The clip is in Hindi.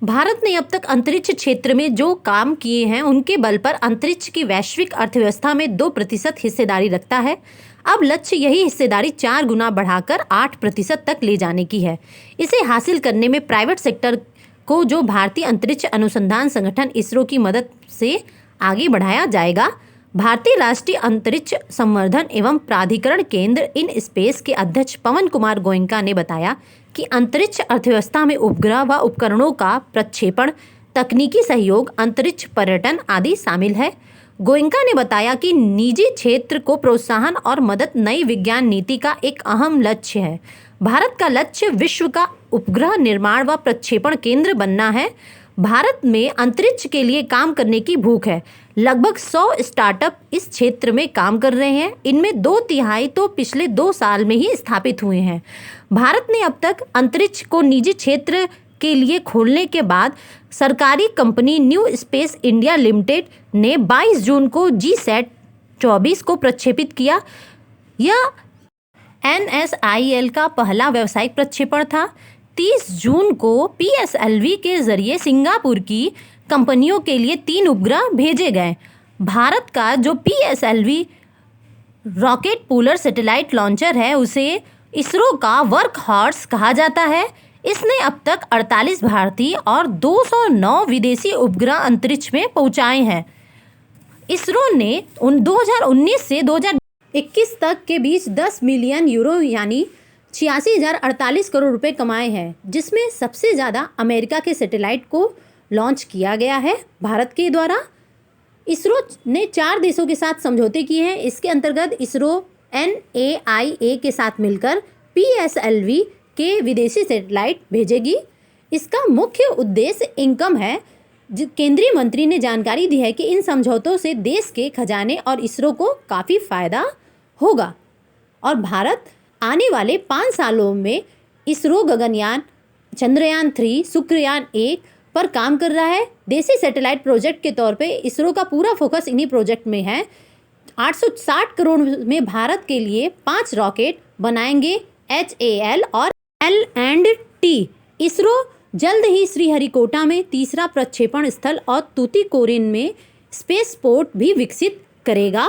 भारत ने अब तक अंतरिक्ष क्षेत्र में जो काम किए हैं उनके बल पर अंतरिक्ष की वैश्विक अर्थव्यवस्था में 2% हिस्सेदारी रखता है। अब लक्ष्य यही हिस्सेदारी 4 गुना बढ़ाकर 8% तक ले जाने की है। इसे हासिल करने में प्राइवेट सेक्टर को जो भारतीय अंतरिक्ष अनुसंधान संगठन इसरो की मदद से आगे बढ़ाया जाएगा। भारतीय राष्ट्रीय अंतरिक्ष संवर्धन एवं प्राधिकरण केंद्र इन स्पेस के अध्यक्ष पवन कुमार गोयनका ने बताया कि अंतरिक्ष अर्थव्यवस्था में उपग्रह व उपकरणों का प्रक्षेपण, तकनीकी सहयोग, अंतरिक्ष पर्यटन आदि शामिल है। गोयनका ने बताया कि निजी क्षेत्र को प्रोत्साहन और मदद नई विज्ञान नीति का एक अहम लक्ष्य है। भारत का लक्ष्य विश्व का उपग्रह निर्माण व प्रक्षेपण केंद्र बनना है। भारत में अंतरिक्ष के लिए काम करने की भूख है। लगभग 100 स्टार्टअप इस क्षेत्र में काम कर रहे हैं। इनमें 2/3 तो पिछले 2 साल में ही स्थापित हुए हैं। भारत ने अब तक अंतरिक्ष को निजी क्षेत्र के लिए खोलने के बाद सरकारी company new space India limited ने 22 जून को GSAT-24 को प्रक्षेपित किया। यह NSIL का पहला व्यावसायिक प्रक्षेपण था। 30 जून को PSLV के जरिए सिंगापुर की कंपनियों के लिए 3 उपग्रह भेजे गए। भारत का जो PSLV rocket puller satellite launcher है उसे इसरो का वर्क हॉर्स कहा जाता है। इसने अब तक 48 भारतीय और 209 विदेशी उपग्रह अंतरिक्ष में पहुंचाए हैं। इसरो ने 2019 से 2021 तक के बीच 10 मिलियन यूरो यानी 86,048 करोड़ रुपए कमाए हैं, जिसमें सबसे ज़्यादा अमेरिका के सैटेलाइट को लॉन्च किया गया है भारत के द्वारा। इसरो ने 4 देशों के साथ समझौते किए हैं। इसके अंतर्गत इसरो NAIA के साथ मिलकर PSLV के विदेशी सैटेलाइट भेजेगी। इसका मुख्य उद्देश्य इनकम है। केंद्रीय मंत्री ने जानकारी दी है कि इन समझौतों से देश के खजाने और इसरो को काफ़ी फायदा होगा और भारत आने वाले 5 सालों में इसरो गगनयान, चंद्रयान 3, शुक्रयान 1 पर काम कर रहा है। देसी सैटेलाइट प्रोजेक्ट के तौर पे इसरो का पूरा फोकस इन्हीं प्रोजेक्ट में है। 860 करोड़ में भारत के लिए 5 रॉकेट बनाएंगे, HAL और L&T। इसरो जल्द ही श्रीहरिकोटा में 3रा प्रक्षेपण स्थल और तूतीकोरिन में स्पेस पोर्ट भी विकसित करेगा।